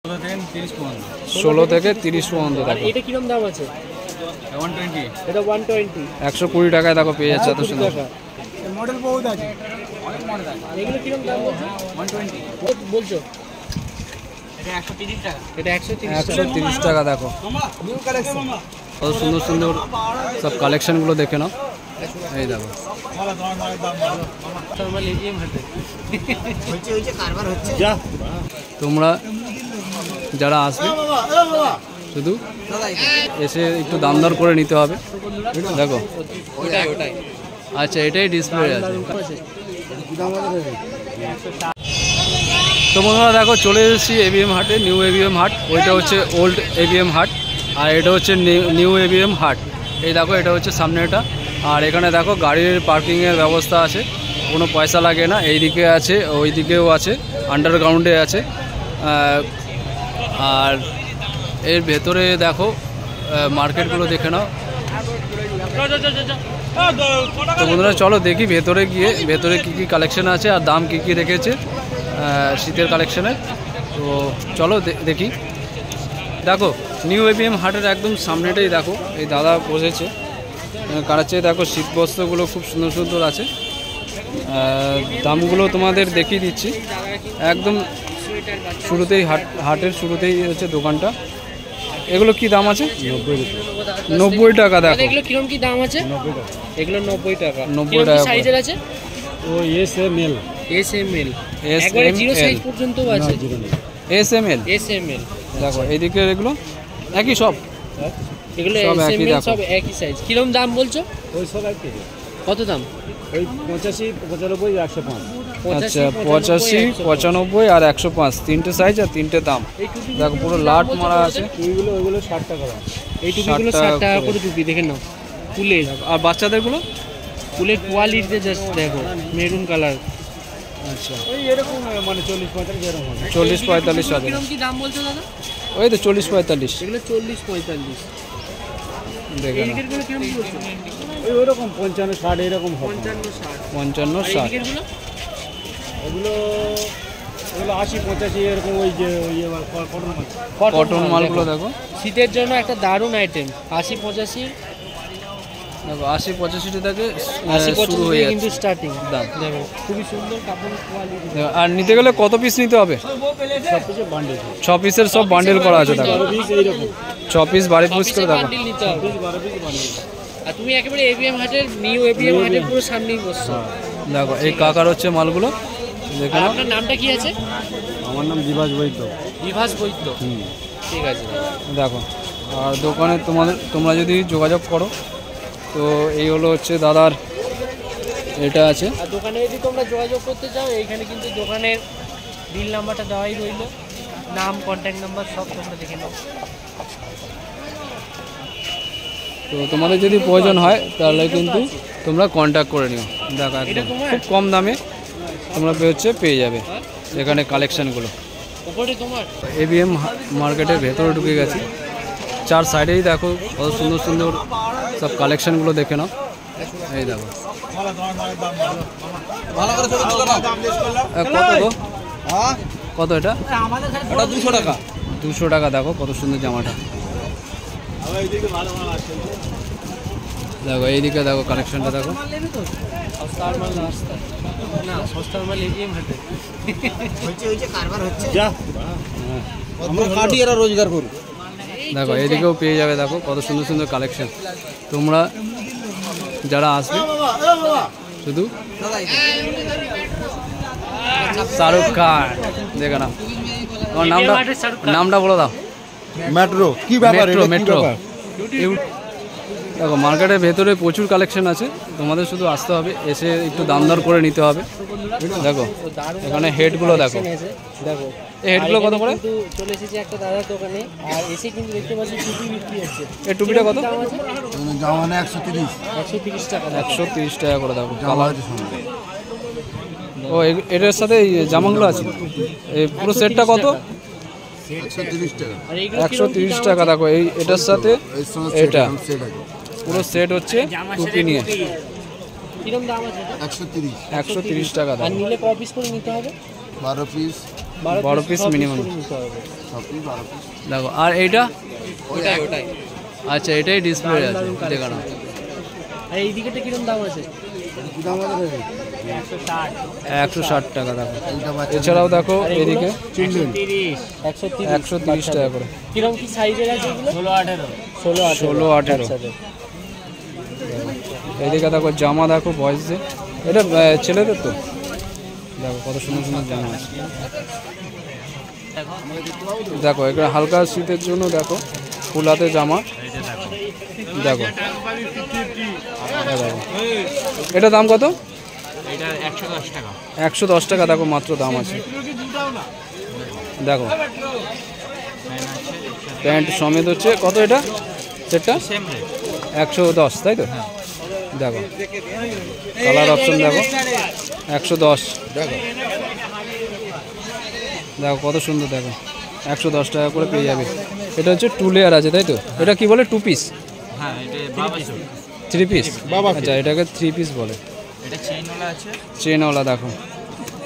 16 থেকে 30 পর্যন্ত। এটা কিরকম দাম আছে? 120। এটা 120 120 টাকায় দেখো পেয়ে যাচ্ছে এত সুন্দর মডেল। বহুত আছে, অনেক মডেল আছে। এগুলো কিরকম দাম বলছো? 120 বলছো? এটা 130 টাকা। এটা 130 টাকা। দেখো নিউ কালেকশন, কত সুন্দর সুন্দর সব কালেকশনগুলো দেখে নাও। এই দেখো তোমরা যারা আসবে শুধু এসে একটু দাম দর করে নিতে হবে। দেখো আচ্ছা এটাই ডিসপ্লে আছে। তো বন্ধুরা দেখো চলে এসেছি এবিএম হাটে, নিউ এবিএম হাট। ওইটা হচ্ছে ওল্ড এবিএম হাট আর এটা হচ্ছে নিউ এবিএম হাট। এই দেখো এটা হচ্ছে সামনে এটা। আর এখানে দেখো গাড়ির পার্কিংয়ের ব্যবস্থা আছে, কোনো পয়সা লাগে না। এইদিকে আছে, ওই দিকেও আছে, আন্ডারগ্রাউন্ডে আছে। আর এর ভেতরে দেখো মার্কেটগুলো দেখে নাও। তো বন্ধুরা চলো দেখি ভেতরে গিয়ে ভেতরে কী কী কালেকশন আছে আর দাম কী কী রেখেছে শীতের কালেকশনের। তো চলো দেখি। দেখো নিউ এবিএম হাটের একদম সামনেটাই দেখো এই দাদা বসেছে কারাচ্ছে। দেখো শীত বস্ত্রগুলো খুব সুন্দর সুন্দর আছে, দামগুলো তোমাদের দেখিয়ে দিচ্ছি। একদম শুরুতেই হাটের শুরুতেই হচ্ছে দোকানটা। এগুলো কি দাম আছে? 90 টাকা। দেখো এগুলো কিরকম কি দাম আছে? এগুলো 90 টাকা। 90 টাকা সাইজের আছে? ও এসএমএল। একবারে জিরো সাইজ পর্যন্ত আছে। এসএমএল। দেখো এইদিকে এগুলো একই সব, এগুলো এসএমএল সব একই সাইজ। কিরকম দাম বলছো? ওই সব একই। কত দাম? ওই 85, 95, 105। আচ্ছা 85, 95 আর 105 তিনটে সাইজ আর তিনটে দাম। দেখো পুরো লাট মারা আছে। ওইগুলো 60 টাকা দাম। এই টুপিগুলো 60 টাকা করে টুপি, দেখে নাও। ফুলের আর বাচ্চাদেরগুলো ফুলের কোয়ালিটিতে জাস্ট দেখো, মেরুন কালার। আচ্ছা ওই এরকম মানে 40-45 এরকম হবে। 40-45 টাকা। কিরকম কি দাম বলছো দাদা? ওই তো 40-45। এগুলো 40-45। দেখেন এইগুলো কিরকম কি বলছো? ওই ওরকম 55-60 এরকম হবে। 55-60। এগুলো 80-85 এরকম। ওই যে কটন মালগুলো দেখো শীতের জন্য একটা দারুণ আইটেম। 80-85 দেখো 80-85 থেকে 80-85 শুরু হয়ে কিন্তু যাচ্ছে স্টার্টিং দাম। দেখো খুবই সুন্দর কাপড়ের কোয়ালিটি। আর নিতে গেলে কত পিস নিতে হবে? 6 পিসের সব বান্ডেল করা আছে। দেখো 6 পিস 12 পিস করে দেখো। আর তুমি একেবারে এবিএম হাটের নিউ এবিএম হাটের পুরো সামনেই বসছো। দেখো এই কাকার হচ্ছে মালগুলো দেখো। আপনার নামটা কি আছে? আমার নাম বিভাস বৈদ্য। বিভাস বৈদ্য, ঠিক আছে। দেখো আর দোকানে তোমরা যদি যোগাযোগ করো তো এই হলো হচ্ছে দাদার এটা আছে। আর দোকানে যদি তোমরা যোগাযোগ করতে চাও এইখানে কিন্তু দোকানের বিল নাম্বারটা দেওয়াই রইল, নাম কন্ট্যাক্ট নাম্বার সব তোমরা দেখে নাও। তো তোমাদের যদি প্রয়োজন হয় তাহলে কিন্তু তোমরা কন্ট্যাক্ট করে নিও। দেখো একদম খুব কম দামে তোমরা পেয়ে যাবে এখানে কালেকশানগুলো। এবিএম মার্কেটের ভেতরে ঢুকে গেছি। 4 সাইডেই দেখো কত সুন্দর সুন্দর সব কালেকশানগুলো দেখে নাও। এই দেখো কত গো? কত এটা? 200 টাকা। 200 টাকা। দেখো কত সুন্দর জামাটা। দেখো এইদিকে দেখো কালেকশনটা দেখো। দেখো এইদিকেও পেয়ে যাবে। দেখো কত সুন্দর সুন্দর কালেকশন। তোমরা যারা আসবে শুধু শাহরুখ খান দেখে না। তোমার নামটা বলে দাও। মেট্রো কি ব্যাপার? মেট্রো। দেখো মার্কেটের ভেতরে প্রচুর কালেকশন আছে, তোমাদের শুধু আসতে হবে, এসে একটু দাম দর করে নিতে হবে। দেখো এখানে হেডগুলো দেখো। দেখো এই হেডগুলো কত করে? চলে এসেছি একটা দাদার দোকানে আর এসে কিন্তু দেখতে পাচ্ছি টুপি বিক্রি হচ্ছে। এই টুপিটা কত? জামানে 130 টাকা। 130 টাকা করে। দেখো কালার। ও এটার সাথে জামাগুলো আছে। এই পুরো সেটটা কত? 130 টাকা। 130 টাকা। দেখো এটার সাথে এটা পুরো সেট হচ্ছে টুপি নিয়ে। কিরকম দাম আছে? 130 130 টাকা। আর নিলে কয় পিস করে নিতে হবে? 12 পিস 12 পিস মিনিমাম নিতে হবে। দেখো। আর এইটা ওটাই ওটাই। আচ্ছা এটাই ডিসপ্লে আছে দেখানো। আর এই দিকেটা কিরকম দাম আছে? কি দাম আছে? 160 টাকা দেখো। এছাড়াও দেখো এদিকে 130 টাকা করে। কিরকম কি সাইজের আছে এগুলো? 16 18 16-18 এদিকে দেখো জামা দেখো বয়েজে, এটা ছেলেদের তো দেখো কত সুন্দর সুন্দর জামা আছে। দেখো এখানে হালকা শীতের জন্য দেখো ফুল হাতে জামা দেখো। এটা দাম কত? এটা 110 টাকা। 110 টাকা দেখো মাত্র দাম আছে। দেখো প্যান্ট সমেত হচ্ছে কত এটা সেটটা? 110 তাই তো? দেখো কালার অপশন দেখো 110 দেখো দেখো কত সুন্দর দেখো 110 টাকা করে পেয়ে যাবে। এটা হচ্ছে 2 লেয়ার আছে তাই তো? এটা কি বলে 2 পিস? হ্যাঁ এটা 3 পিস? বাবা আচ্ছা এটাকে 3 পিস বলে। এটা চেইনওয়ালা আছে। চেনওয়ালা দেখো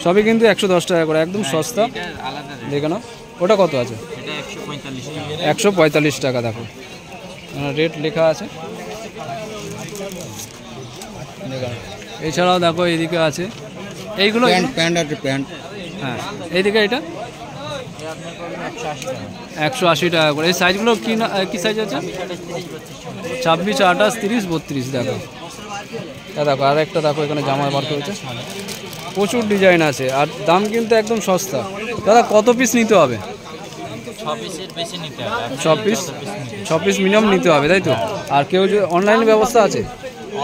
সবই কিন্তু 110 টাকা করে, একদম সস্তা। এটা আলাদা রেট। দেখে নাও ওটা কত আছে? এটা 145 টাকা। 145 টাকা দেখো রেট লেখা আছে। দেখো এছাড়াও দেখো এইদিকে আছে এইগুলো। প্যান্ট আছে প্যান্ট। হ্যাঁ এইদিকে এটা 180 টাকা করে। এই সাইজগুলো কি না কি সাইজ আছে? 26, 28, 30, 32 দেখো। দেখো আর একটা দেখো এখানে জামা বার করেছে, প্রচুর ডিজাইন আছে আর দাম কিন্তু একদম সস্তা। দাদা কত পিস নিতে হবে? 6 পিসের বেশি নিতে হবে। 6 পিস মিনিমাম নিতে হবে তাই তো? আর কেউ যদি অনলাইন ব্যবস্থা আছে?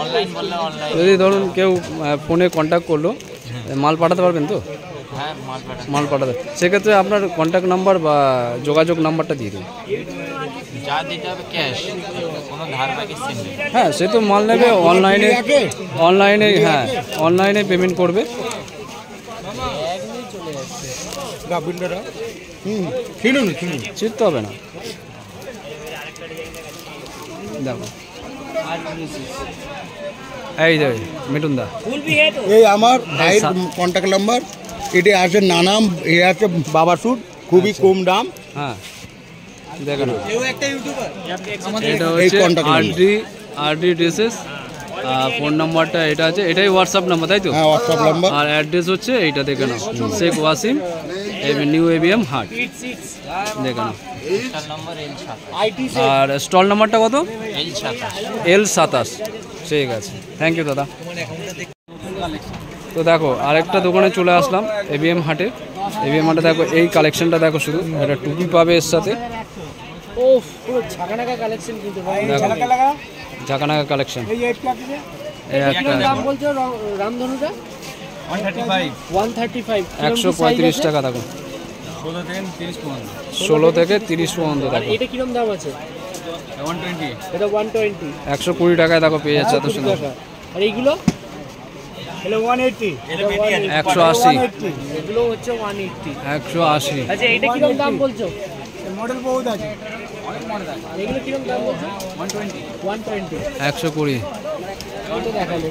অনলাইন বললে অনলাইন। যদি ধরুন কেউ ফোনে কন্ট্যাক্ট করলো, মাল পাঠাতে পারবেন তো? হ্যাঁ মাল পাঠাতে সেক্ষেত্রে আপনার কন্ট্যাক্ট নাম্বার বা যোগাযোগ নাম্বারটা দিয়ে দেবেন। যা দিতে হবে ক্যাশ, কোনো ধার বাকি সিন নেই। হ্যাঁ সে তো মাল নেবে অনলাইনে হ্যাঁ অনলাইনে পেমেন্ট করবে। চিনতে হবে না। দেখো এই যে মিঠুন দা, এই আমার ভাইয়ের কন্ট্যাক্ট নাম্বার। এটা আছে নানাম, এ আছে বাবা স্যুট, খুবই কম দাম। হ্যাঁ দেখো না এটা এই হচ্ছে contact number। RD dresses. Phone নাম্বারটা এটা আছে, এটাই হোয়াটসআপ নাম্বার তাই তো? হ্যাঁ হোয়াটসঅ্যাপ নাম্বার। আর অ্যাড্রেস হচ্ছে এইটা দেখে নাও, শেখ ওয়াসিম নিউ এবিএম হাট দেখে নাও। নম্বর আর স্টল নাম্বারটা কত? L27। L27। ঠিক আছে, থ্যাংক ইউ দাদা। তো দেখো আরেকটা দোকানে চলে আসলাম এবিএম হাটে। এবিএম হাটে দেখো এই কালেকশনটা দেখো, শুধু একটা টুপি পাবে এর সাথে। ও পুরো ঝাঁকানাকা কালেকশন কিন্তু ভাই। ঝাঁকানাকা কালেকশন। এই একটা দাম বলছো রামধনুটা? 135 135 টাকা দেখো, 16 থেকে 30 পর্যন্ত দেখো। এটা কিরকম দাম আছে? 120। এটা 120। 120 টাকায় দেখো পেয়ে যাচ্ছে এত সুন্দর। আর এইগুলো? এটা 180। 180। এগুলো হচ্ছে 180। 180। আচ্ছা এটা কিরকম দাম বলছো? মডেল বহুত আছে, অনেক মডেল আছে। এগুলো কিরকম দাম বলছো? 120। 120 এটা দেখালে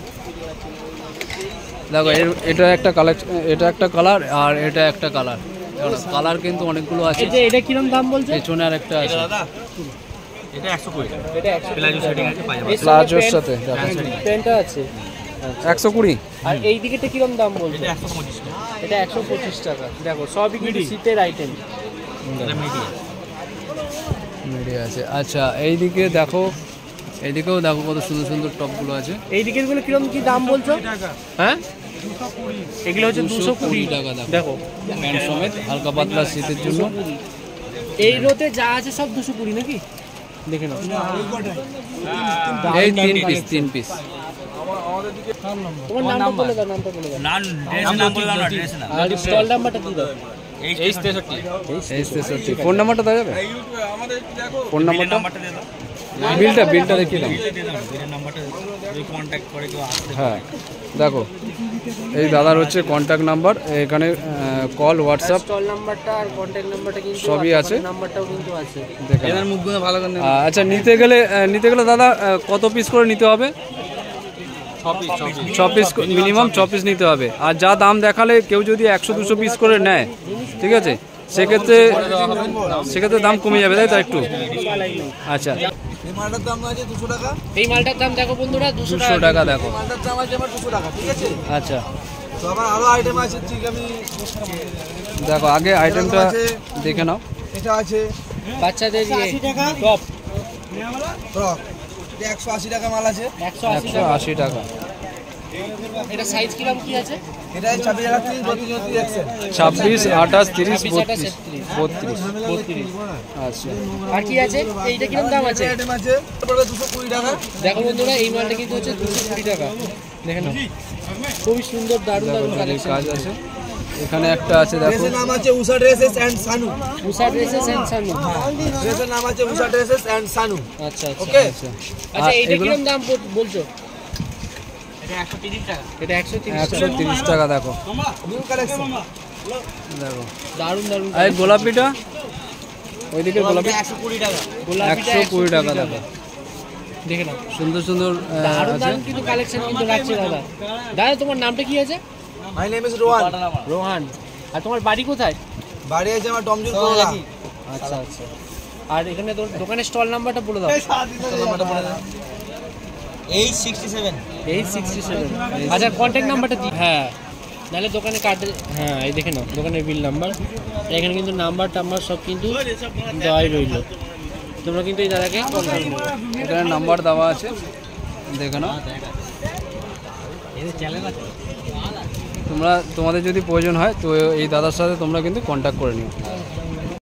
দেখো। এটা একটা কালেকশন, এটা একটা কালার আর এটা একটা কালার। কালার কিন্তু অনেকগুলো আছে। এটা কিরকম দাম বলছো? পেছনে আর একটা আছে, এটা 120 টাকা। এটা 100 প্লাজো সেটিং আছে, প্লাজোর সাথে প্যান্টটা আছে 120। আর এই দিকেটা কিরকম দাম বলছো? এটা 125 টাকা। এটা 125 টাকা। দেখো সবই কিন্তু শীতের আইটেম। এটা মিডিয়া আছে। আচ্ছা এইদিকে দেখো, এইদিকেও দেখো কত সুন্দর সুন্দর টপগুলো আছে। এই দিকের গুলো কিরকম কি দাম বলছো? হ্যাঁ এগুলো হচ্ছে 220 টাকা দেখো প্যান্ট সমেত, হালকা পাতলা শীতের জন্য। এই রোতে যা আছে সব 220 নাকি? দেখে নাও এই 3 পিস। তোমার নামটা বলে দাও, নামটা বলে দাও। আর স্টল নাম্বারটা কি দাও? 63। ফোন নাম্বারটা দেওয়া যাবে? ফোন নাম্বারটা বিলটা দেখিয়ে দাও। হ্যাঁ দেখো এই দাদার হচ্ছে কন্ট্যাক্ট নাম্বার, এখানে কল হোয়াটসঅ্যাপ স্টল নাম্বারটা আর কন্ট্যাক্ট নাম্বারটা কিন্তু সবই আছে, নাম্বারটাও কিন্তু আছে। দেখেন মুখগুলো ভালো করে। আচ্ছা নিতে গেলে দাদা কত পিস করে নিতে হবে? ছ পিস মিনিমাম 6 পিস নিতে হবে। আর যা দাম দেখালে কেউ যদি 100-200 পিস করে নেয়, ঠিক আছে, সেক্ষেত্রে দাম কমে যাবে, তাই তো একটু? আচ্ছা, এই মালটার দাম আছে 200 টাকা। এই মালটার দাম দেখো বন্ধুরা 200 200 টাকা দেখো। মালটার দাম আছে আমার 200 টাকা, ঠিক আছে? আচ্ছা তো আবার আরো আইটেম আছে, ঠিক আমি দেখো, আগে আইটেমটা দেখে নাও। এটা আছে বাচ্চাদের 80 টাকা টপ ফ্রক, এটা 180 টাকা মাল আছে। 180 টাকা। এটা সাইজ কিরকম কি আছে? এটা 26 টাকা 30 32 এক্সেল। 26, 28, 30, 28, 32। 32। আচ্ছা, আর কি আছে? এইটা কিরকম দাম আছে? আইটেম আছে তারপরে 220 টাকা। দেখো বন্ধুরা, এই মালটা কিন্তু হচ্ছে 220 টাকা। দেখে নাও, খুবই সুন্দর, দারুণ দারুণ এই কালেকশন। কাজ আছে। এখানে একটা আছে দেখো, ড্রেসের নাম আছে Usha dresses and Sanu. Usha dresses and Sanu. ড্রেসের নাম আছে উষা ড্রেসেস এন্ড সানু। আচ্ছা আচ্ছা ওকে, আচ্ছা। আচ্ছা, আর এইটা এগুলো কিরকম দাম বলছো? এটা 130 টাকা। এটা 130 টাকা। 130 টাকা দেখো, নিউ কালেকশন। দেখো। দারুণ দারুণ। আর এই গোলাপিটা, ওইদিকে গোলাপি 120 টাকা। গোলাপিটা 120 টাকা দেখো। দেখে নাও, সুন্দর সুন্দর দারুণ আছে। দারুণ কিন্তু কালেকশন কিন্তু রাখছে দাদা। দাদা, তোমার নামটা কি আছে? My name is Rohan. Rohan. আর তোমার বাড়ি কোথায়? বাড়ি আছে আমার টমজুর কোলা। আচ্ছা আচ্ছা। আর এখানে তোর দোকানের স্টল নাম্বারটা বলে দাও। নাম্বারটা বলে দাও। 867। 867। আচ্ছা, কন্ট্যাক্ট নাম্বারটা দি। হ্যাঁ, নাহলে দোকানে কার্ডে, হ্যাঁ এই দেখে নাও, দোকানের বিল নাম্বার। এখানে কিন্তু নাম্বার টাম্বার সব কিন্তু দেওয়াই রইল। তোমরা কিন্তু এই দাদাকে কল করে নেবে। এখানে নাম্বার দেওয়া আছে, দেখে নাও। তোমাদের যদি প্রয়োজন হয় তো এই দাদার সাথে তোমরা কিন্তু কন্ট্যাক্ট করে নিও।